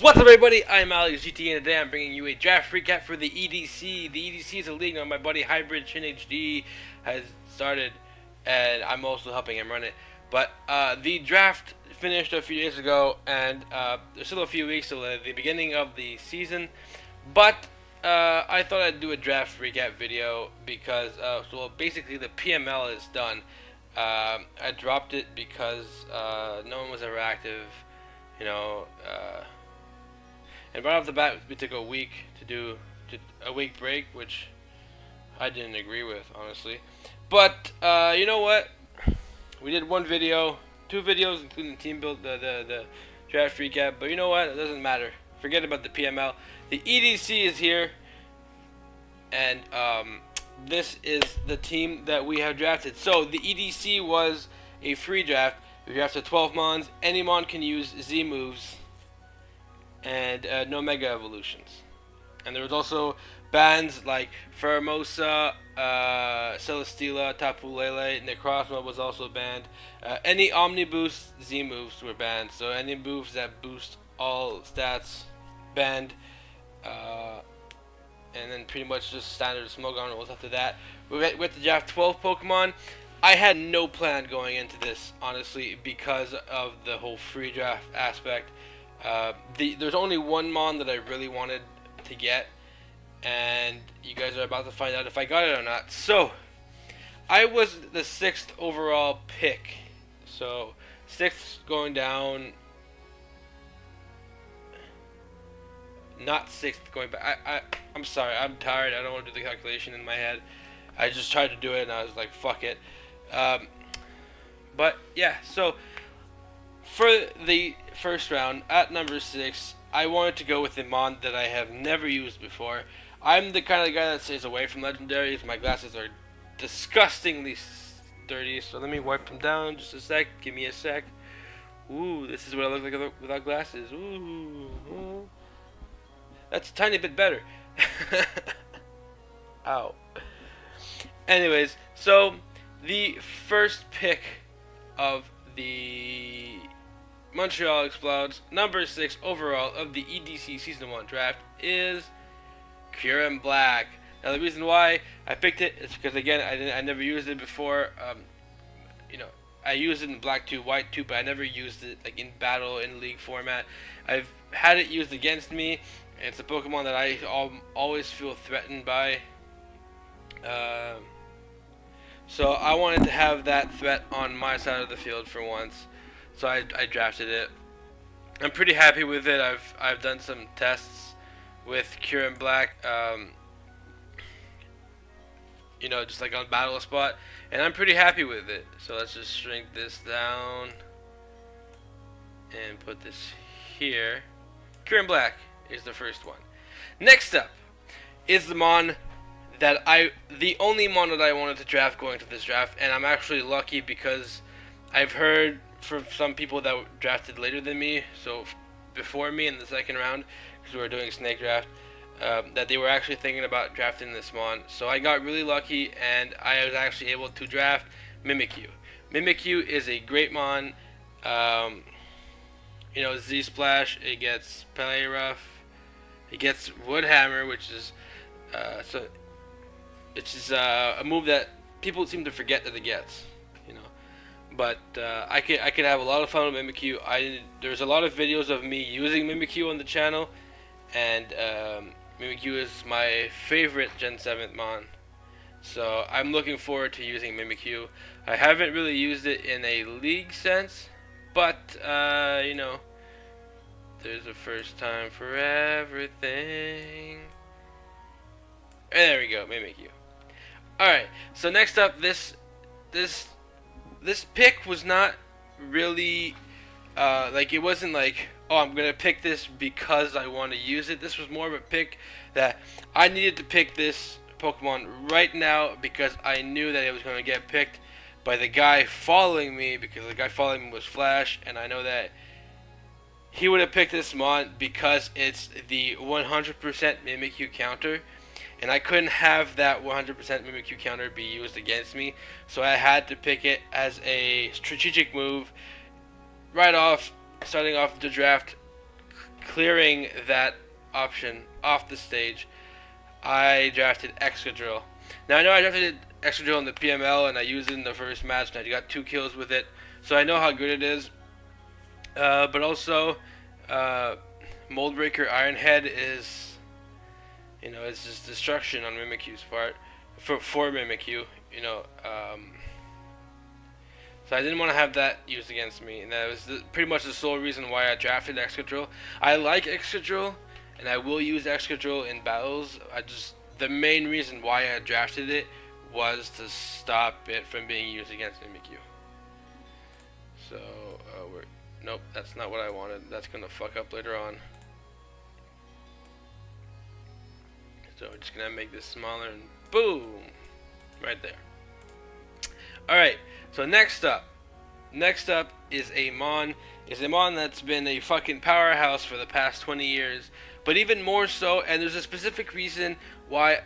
What's up, everybody? I'm Alex GT, and today I'm bringing you a draft recap for the EDC. The EDC is a league now my buddy Hybrid Chin HD has started, and I'm also helping him run it. But the draft finished a few days ago, and there's still a few weeks till the beginning of the season. But I thought I'd do a draft recap video because, so basically the PML is done. I dropped it because no one was ever active, you know. And right off the bat, we took a week to do a week break, which I didn't agree with, honestly. But you know what? We did one video, two videos, including team build, the draft recap. But you know what? It doesn't matter. Forget about the PML. The EDC is here, and this is the team that we have drafted. So the EDC was a free draft. We drafted 12 mons. Any mon can use Z moves, and no mega evolutions. And there was also bans like Fermosa, Celesteela, Tapu Lele, Necrozma was also banned. Any Omni Boost Z moves were banned, so any moves that boost all stats banned. And then pretty much just standard Smogon rolls after that. We went to draft 12 Pokemon. I had no plan going into this, honestly, because of the whole free draft aspect. There's only one mon that I really wanted to get, and you guys are about to find out if I got it or not. So, I was the 6th overall pick. So, 6th going down, not 6th going back. I'm sorry, I'm tired. I don't want to do the calculation in my head. I just tried to do it, and I was like, fuck it. But, yeah, so for the first round, at number 6, I wanted to go with a mon that I have never used before. I'm the kind of guy that stays away from legendaries. My glasses are disgustingly dirty, so let me wipe them down just a sec. Give me a sec. Ooh, this is what I look like without glasses. Ooh. That's a tiny bit better. Ow. Anyways, so the first pick of the Montreal Explouds, number 6 overall of the EDC Season 1 draft, is Kyurem Black. Now the reason why I picked it is because, again, I never used it before. You know, I used it in Black 2, White 2, but I never used it like in battle, in league format. I've had it used against me, and it's a Pokemon that I always feel threatened by. So I wanted to have that threat on my side of the field for once. So I drafted it. I'm pretty happy with it. I've done some tests with Kyurem Black, you know, just like on Battle Spot, and I'm pretty happy with it. So let's just shrink this down and put this here. Kyurem Black is the first one. Next up is the mon that the only mon that I wanted to draft going to this draft, and I'm actually lucky because I've heard from some people that were drafted later than me, so before me in the second round, because we were doing snake draft, that they were actually thinking about drafting this mon. So I got really lucky, and I was actually able to draft Mimikyu. Mimikyu is a great mon. You know, Z Splash, it gets Pele Rough, it gets Wood Hammer, which is a move that people seem to forget that it gets, you know. But I could have a lot of fun with Mimikyu. There's a lot of videos of me using Mimikyu on the channel, and Mimikyu is my favorite Gen 7 mon. So I'm looking forward to using Mimikyu. I haven't really used it in a league sense, but you know, there's a first time for everything. And there we go, Mimikyu. Alright, so next up, this pick was not really, like, it wasn't like, oh, I'm going to pick this because I want to use it. This was more of a pick that I needed to pick this Pokemon right now because I knew that it was going to get picked by the guy following me, because the guy following me was Flash, and I know that he would have picked this mon because it's the 100% Mimikyu counter. And I couldn't have that 100% Mimikyu counter be used against me, so I had to pick it as a strategic move right off, starting off the draft clearing that option off the stage, I drafted Excadrill. Now I know I drafted Excadrill in the PML and I used it in the first match and I got 2 kills with it, so I know how good it is. But also, Moldbreaker Ironhead is, it's just destruction on Mimikyu's part, for Mimikyu, so I didn't want to have that used against me, and that was pretty much the sole reason why I drafted Excadrill. I like Excadrill, and I will use Excadrill in battles. The main reason why I drafted it was to stop it from being used against Mimikyu. So, nope, that's not what I wanted. That's gonna fuck up later on. So we're just gonna make this smaller and boom, right there. Alright, so next up is a Mon. Is a Mon that's been a fucking powerhouse for the past 20 years. But even more so, and there's a specific reason why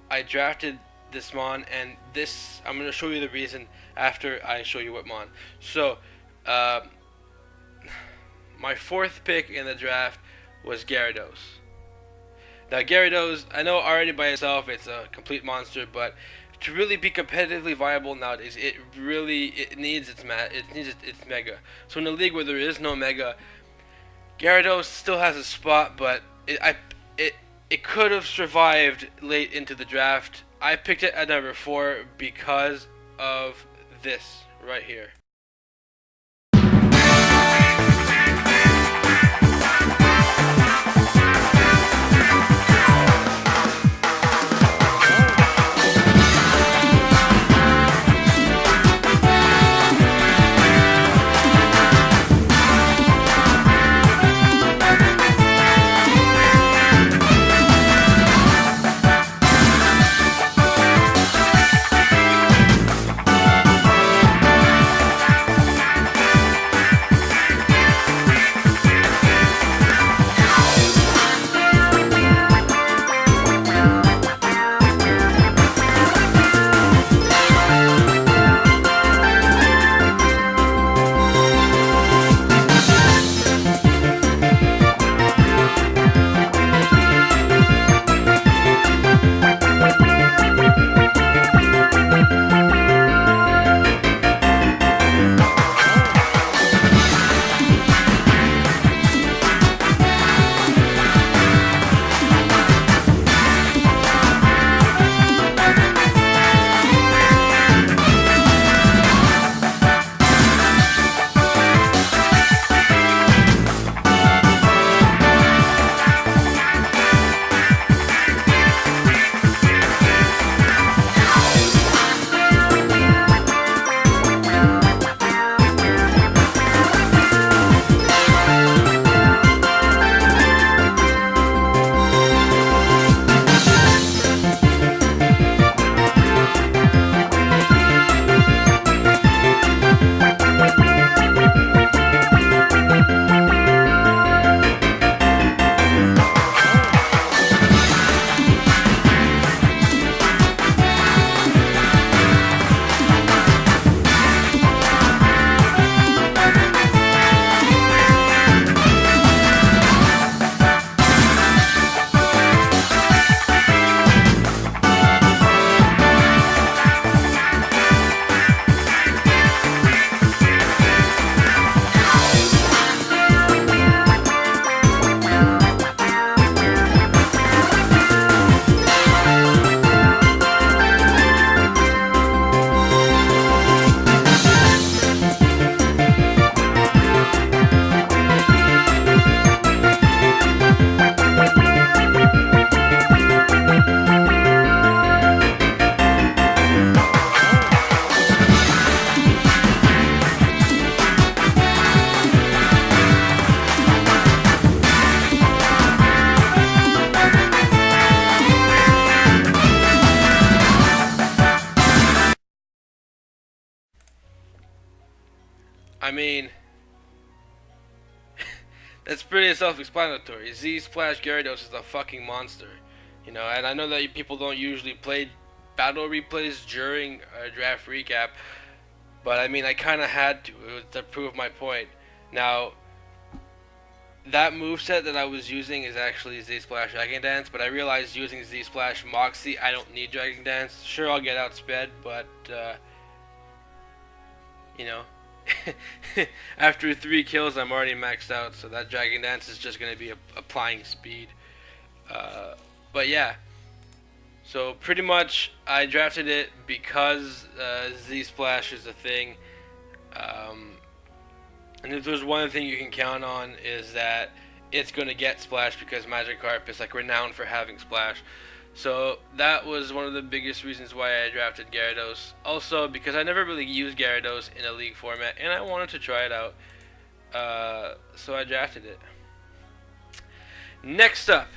I drafted this Mon, and this, I'm gonna show you the reason after I show you what Mon. So, my 4th pick in the draft was Gyarados. Now Gyarados, I know already by itself it's a complete monster, but to really be competitively viable nowadays, it needs its mega. So in a league where there is no mega, Gyarados still has a spot, but it could have survived late into the draft. I picked it at number 4 because of this right here. I mean, that's pretty self-explanatory. Z-Splash Gyarados is a fucking monster, and I know that people don't usually play battle replays during a draft recap, but I mean, I kind of had to prove my point. Now, that moveset that I was using is actually Z Splash Dragon Dance, but I realized using Z Splash Moxie, I don't need Dragon Dance. Sure, I'll get outsped, but you know, after 3 kills, I'm already maxed out, so that Dragon Dance is just going to be applying speed. But yeah, so pretty much I drafted it because Z Splash is a thing. And if there's one thing you can count on is that it's going to get Splash because Magikarp is like renowned for having Splash. So that was one of the biggest reasons why I drafted Gyarados. Also because I never really used Gyarados in a league format and I wanted to try it out. So I drafted it. Next up,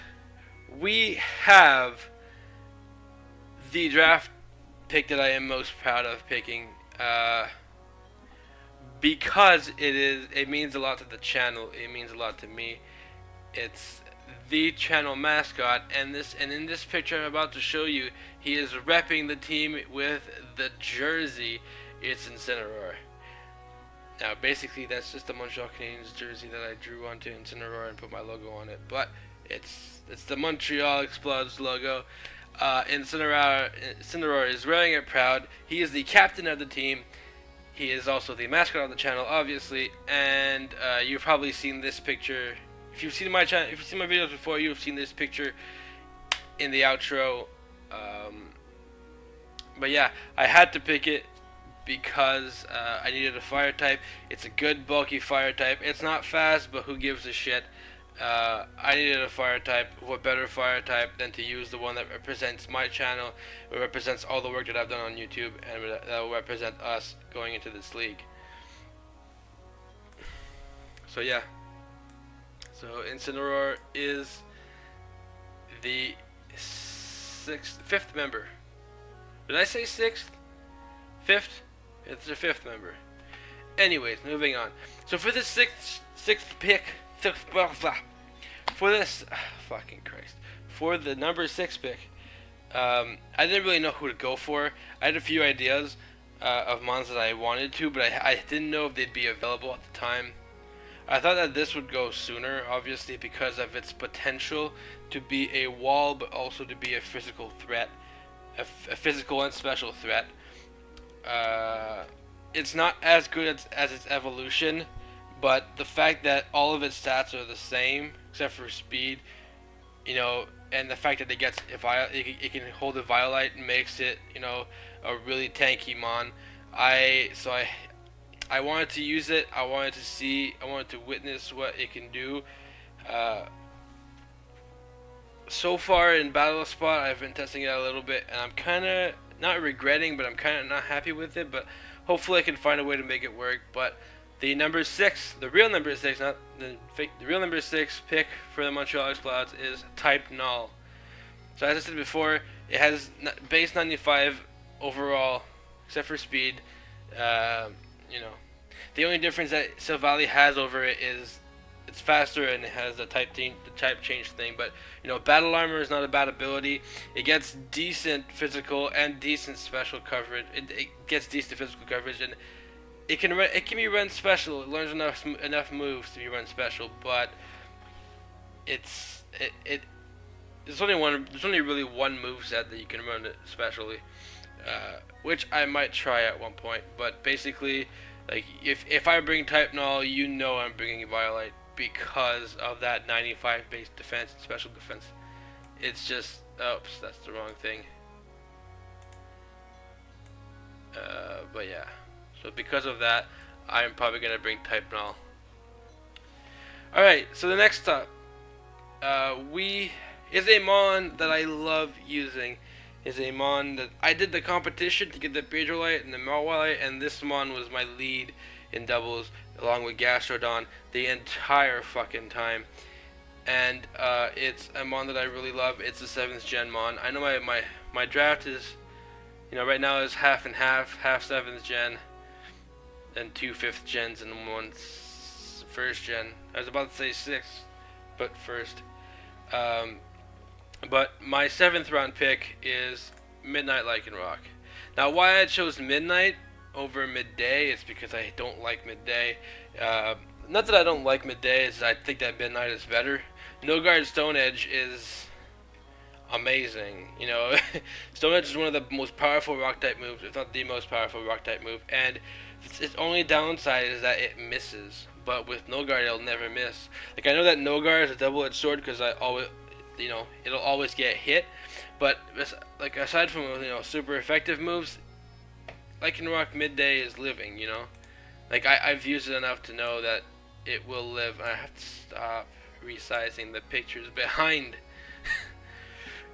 we have the draft pick that I am most proud of picking. Because it means a lot to the channel. It means a lot to me. It's the channel mascot, and in this picture I'm about to show you, he is repping the team with the jersey. It's Incineroar. Now, basically, that's just the Montreal Canadiens jersey that I drew onto Incineroar and put my logo on it. But it's the Montreal Explouds logo. Incineroar is wearing it proud. He is the captain of the team. He is also the mascot of the channel, obviously, and you've probably seen this picture. If you've seen my channel, if you've seen my videos before, you've seen this picture in the outro. But yeah, I had to pick it because I needed a fire type. It's a good bulky fire type. It's not fast, but who gives a shit? I needed a fire type. What better fire type than to use the one that represents my channel, it represents all the work that I've done on YouTube, and that will represent us going into this league. So yeah. So Incineroar is the fifth member. Did I say sixth? Fifth? It's the 5th member. Anyways, moving on. So for this sixth pick, for this, fucking Christ, for the number 6 pick, I didn't really know who to go for. I had a few ideas of mons that I wanted to, but I didn't know if they'd be available at the time. I thought that this would go sooner, obviously, because of its potential to be a wall, but also to be a physical threat, a physical and special threat. It's not as good as its evolution, but the fact that all of its stats are the same, except for speed, you know, and the fact that it gets it can hold a Violite makes it, you know, a really tanky mon. I wanted to use it. I wanted to witness what it can do. So far in Battle Spot, I've been testing it a little bit, and I'm kind of not regretting, but I'm kind of not happy with it. But hopefully, I can find a way to make it work. But the number 6, the real number 6, not the fake, the real number 6 pick for the Montreal Explouds is Type Null. So as I said before, it has base 95 overall, except for speed. You know, the only difference that Silvally has over it is it's faster and it has the type change thing. But you know, battle armor is not a bad ability. It gets decent physical and decent special coverage. It gets decent physical coverage, and it can be run special. It learns enough moves to be run special, but there's only really one moveset that you can run it specially, which I might try at one point. But basically, like if I bring Type Null, you know I'm bringing Violite because of that 95 base defense and special defense. It's just, oops, that's the wrong thing. But yeah, so because of that, I'm probably gonna bring Type Null. All right, so the next up, is a mon that I love using. Is a mon that I did the competition to get the Pedrolite and the Malwile, and this mon was my lead in doubles along with Gastrodon the entire fucking time. And it's a mon that I really love. It's a 7th gen mon. I know my draft is, you know, right now is half and half 7th gen and 2 5th gens and 1 1st gen. I was about to say 6th, but 1st. But my 7th round pick is Midnight Lycanroc. Now, why I chose Midnight over Midday is because I don't like Midday. not that I don't like middays. I think that midnight is better. No guard Stone Edge is amazing. You know, Stone Edge is one of the most powerful rock type moves, if not the most powerful rock type move. And its only downside is that it misses. But with no guard, it'll never miss. Like, I know that no guard is a double-edged sword because I always, you know, it'll always get hit. But like, aside from, you know, super effective moves, Lycanroc midday is living. You know, like I've used it enough to know that it will live. I have to stop resizing the pictures behind.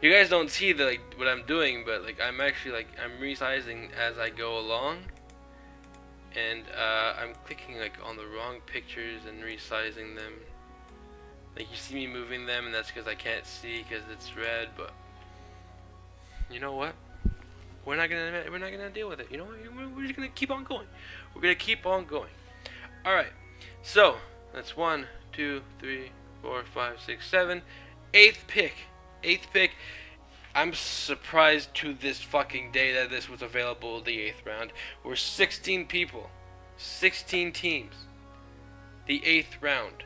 You guys don't see the like what I'm doing, but like I'm actually like I'm resizing as I go along, and I'm clicking like on the wrong pictures and resizing them. Like, you see me moving them, and that's because I can't see because it's red. But you know what? We're not gonna deal with it. You know what? We're just gonna keep on going. We're gonna keep on going. All right. So that's 1, 2, 3, 4, 5, 6, 7, 8th pick. 8th pick. I'm surprised to this fucking day that this was available the 8th round. We're 16 people, 16 teams. The 8th round.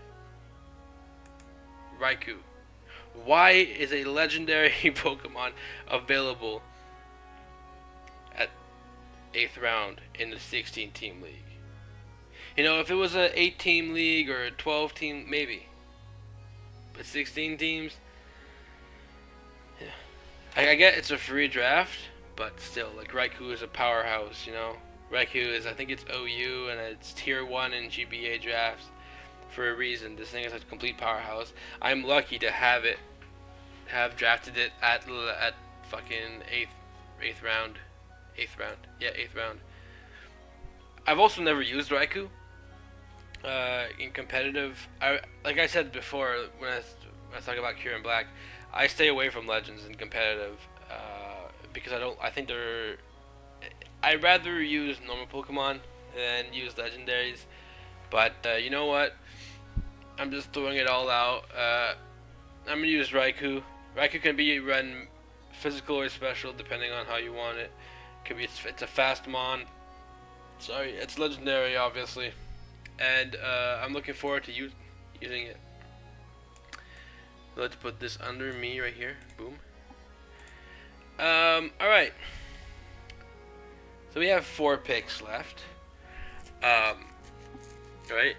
Raikou. Why is a legendary Pokemon available at 8th round in the 16 team league? You know, if it was an 8 team league or a 12 team, maybe. But 16 teams? Yeah. I get it's a free draft, but still, like, Raikou is a powerhouse, you know? Raikou is, I think it's OU, and it's tier 1 in GBA drafts for a reason. This thing is a complete powerhouse. I'm lucky to have drafted it at fucking 8th round. 8th round. Yeah, 8th round. I've also never used Raikou in competitive. Like I said before, when I was talking about Kieran Black, I stay away from legends in competitive because I think I'd rather use normal Pokemon than use legendaries. But you know what? I'm just throwing it all out. I'm gonna use Raikou. Raikou can be run physical or special depending on how you want it. It's a fast mon. Sorry, it's legendary, obviously, and I'm looking forward to using it. Let's put this under me right here. Boom. All right. So we have 4 picks left. Right?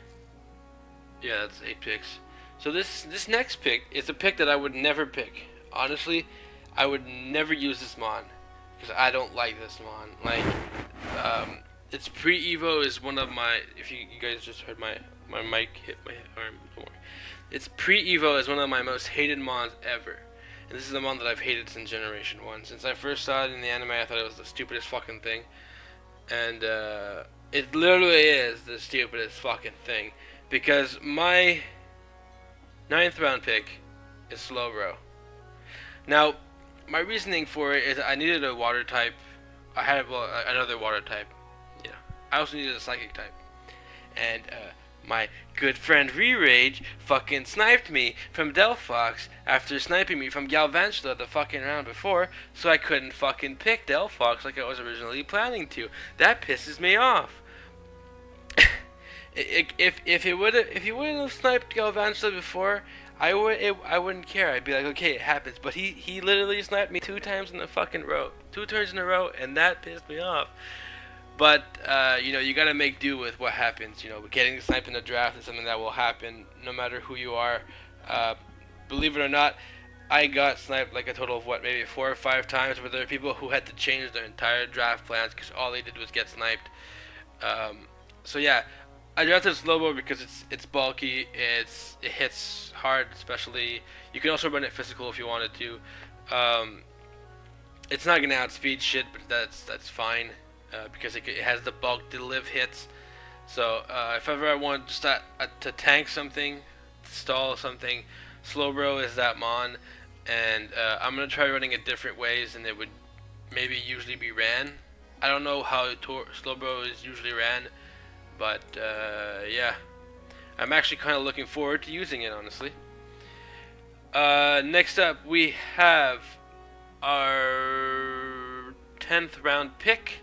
Yeah, that's 8 picks. So this next pick is a pick that I would never pick. Honestly, I would never use this mon because I don't like this mon. Like, its pre-evo is one of my. If you guys just heard my mic hit my arm, don't worry. Its pre-evo is one of my most hated mons ever, and this is the mon that I've hated since Generation 1. Since I first saw it in the anime, I thought it was the stupidest fucking thing, and it literally is the stupidest fucking thing because my 9th round pick is Slowbro. Now, my reasoning for it is I needed a water type. I had another water type. Yeah. I also needed a psychic type. And my good friend Re-Rage fucking sniped me from Delphox after sniping me from Galvantula the fucking round before, so I couldn't fucking pick Delphox like I was originally planning to. That pisses me off. If he wouldn't have sniped Galvantula before, I wouldn't care. I'd be like, okay, it happens. But he literally sniped me 2 times in a fucking row, 2 turns in a row, and that pissed me off. But you know, you gotta make do with what happens. You know, getting sniped in the draft is something that will happen no matter who you are. Believe it or not, I got sniped like a total of maybe 4 or 5 times. But there are people who had to change their entire draft plans because all they did was get sniped. So yeah. I drafted Slowbro because it's bulky, it hits hard, especially. You can also run it physical if you wanted to. It's not gonna outspeed shit, but that's fine because it has the bulk to live hits. So if ever I want to tank something, stall something, Slowbro is that mon, and I'm gonna try running it different ways than it would maybe usually be ran. I don't know how Slowbro is usually ran. But, yeah. I'm actually kind of looking forward to using it, honestly. Next up, we have our 10th round pick.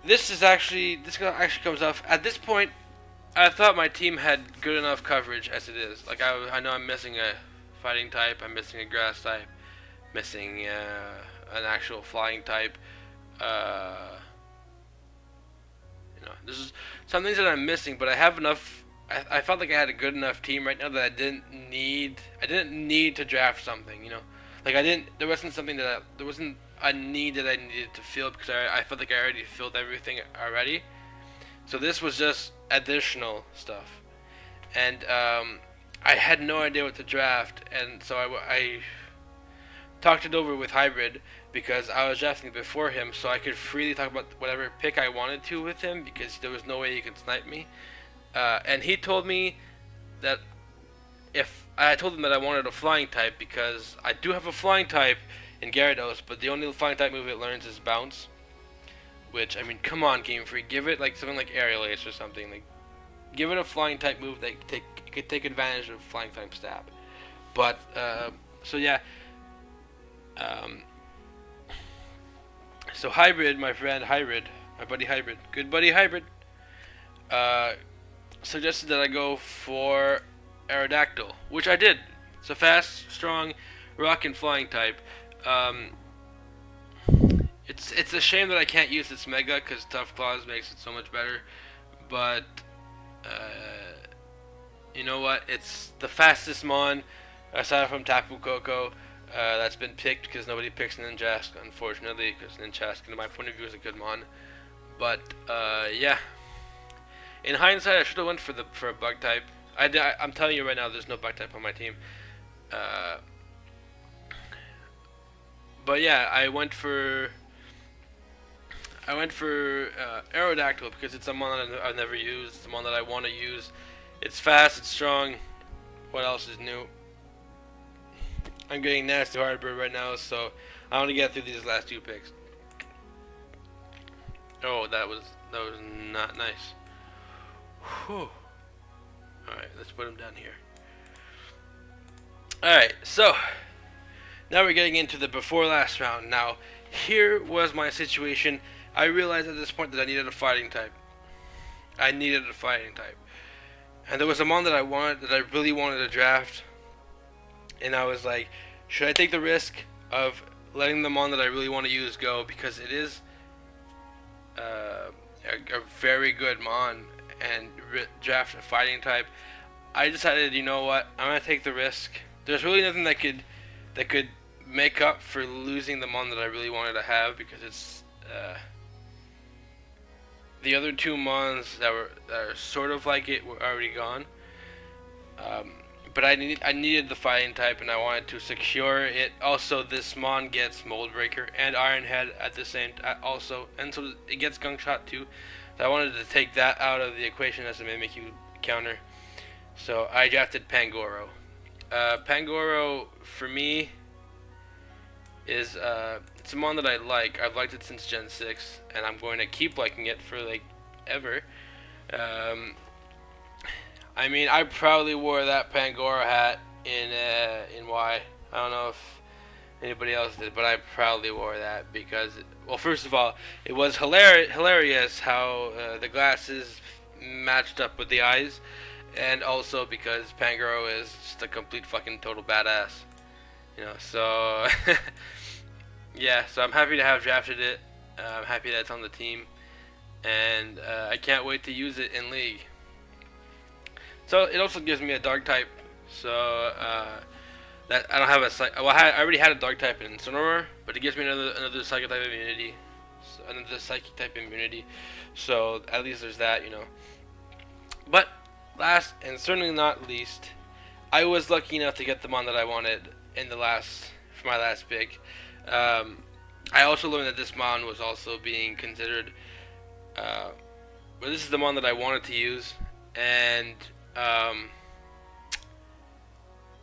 This actually comes off. At this point, I thought my team had good enough coverage as it is. Like I know I'm missing a fighting type, I'm missing a grass type, missing an actual flying type. This is some things that I'm missing, but I have enough. I felt like I had a good enough team right now that I didn't need. I didn't need to draft something. Like I didn't. There wasn't something there wasn't a need that I needed to fill because I felt like I already filled everything already. So this was just additional stuff, and I had no idea what to draft, and so I talked it over with Hybrid because I was drafting before him, so I could freely talk about whatever pick I wanted to with him because there was no way he could snipe me. And he told me that if I told him that I wanted a flying type because I do have a flying type in Gyarados, but the only flying type move it learns is Bounce. Which, I mean, come on, Game Freak, give it like something like Aerial Ace or something. Like, give it a flying type move that could take advantage of flying type stab. But so yeah. So Hybrid, my friend Hybrid, my buddy Hybrid, good buddy Hybrid, suggested that I go for Aerodactyl, which I did. It's a fast, strong, rock and flying type. It's a shame that I can't use its Mega because Tough Claws makes it so much better. But you know what? It's the fastest Mon aside from Tapu Koko. That's been picked because nobody picks Ninjask, unfortunately, because Ninjask, in my point of view, is a good Mon. But yeah, in hindsight, I should have went for a Bug type. I'm telling you right now, there's no Bug type on my team. But yeah, I went for Aerodactyl because it's a Mon that I've never used. It's a Mon that I want to use. It's fast. It's strong. What else is new? I'm getting nasty Hardbird right now, so I want to get through these last two picks. Oh, that was not nice. Whew. Alright, let's put him down here. Alright, so now we're getting into the before last round. Now, here was my situation. I realized at this point that I needed a fighting type. And there was a Mon that I really wanted to draft. And I was like, should I take the risk of letting the Mon that I really want to use go because it is a very good Mon and draft a fighting type? I decided, you know what, I'm gonna take the risk. There's really nothing that could make up for losing the Mon that I really wanted to have because it's the other two Mons that are sort of like it were already gone. But I needed the fighting type and I wanted to secure it. Also, this Mon gets Mold Breaker and Iron Head at the same also, and so it gets Gunk Shot too. So I wanted to take that out of the equation as a Mimikyu counter. So I drafted Pangoro. Pangoro for me is it's a Mon that I like. I've liked it since Gen 6, and I'm going to keep liking it for like ever. I mean, I probably wore that Pangoro hat in Y. I don't know if anybody else did, but I proudly wore that because, well, first of all, it was hilarious how the glasses matched up with the eyes, and also because Pangoro is just a complete fucking total badass, so yeah, so I'm happy to have drafted it. I'm happy that it's on the team, and I can't wait to use it in League. So it also gives me a Dark type, so that I don't have a I already had a Dark type in Sonora, but it gives me another Psychic type immunity, so at least there's that, But last and certainly not least, I was lucky enough to get the Mon that I wanted for my last pick. I also learned that this Mon was also being considered, but this is the Mon that I wanted to use, and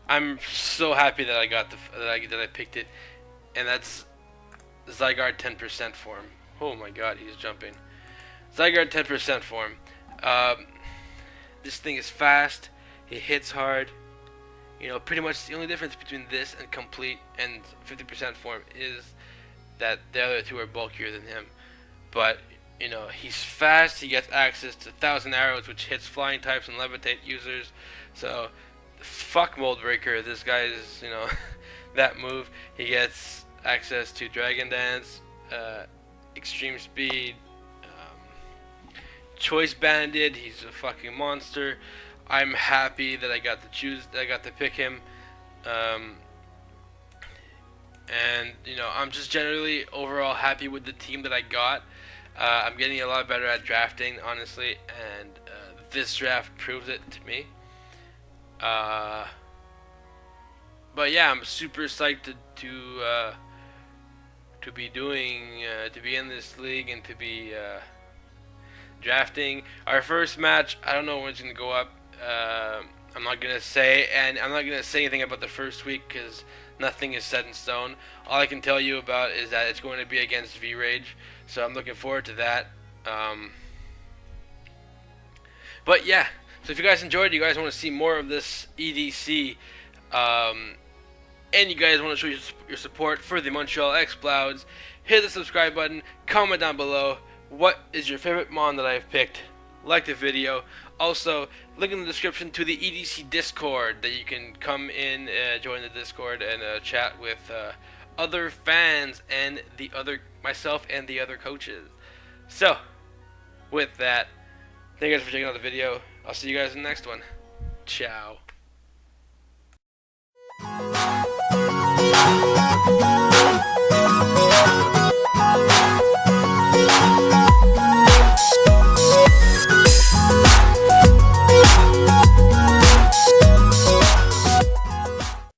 I'm so happy that I picked it, and that's Zygarde 10% form. Oh my god, he's jumping. Zygarde 10% form. This thing is fast. It hits hard. Pretty much the only difference between this and complete and 50% form is that the other two are bulkier than him. But You know, he's fast. He gets access to 1,000 arrows, which hits flying types and levitate users. So, fuck Mold Breaker. This guy is, you know, that move. He gets access to Dragon Dance, Extreme Speed, Choice Banded. He's a fucking monster. I'm happy that I got to choose. I got to pick him. And you know, I'm just generally overall happy with the team that I got. I'm getting a lot better at drafting, honestly, and this draft proves it to me. But yeah, I'm super psyched to be doing to be in this league and to be drafting. Our first match, I don't know when it's gonna go up. I'm not gonna say, and I'm not gonna say anything about the first week because nothing is set in stone. All I can tell you about is that it's going to be against V-Rage, so I'm looking forward to that. But yeah, so if you guys enjoyed, you guys want to see more of this EDC, and you guys want to show your support for the Montreal Explouds, hit the subscribe button, comment down below what is your favorite mon that I've picked, like the video. Also, link in the description to the EDC Discord that you can come in, join the Discord, and chat with other fans and myself and the other coaches. So, with that, thank you guys for checking out the video. I'll see you guys in the next one. Ciao.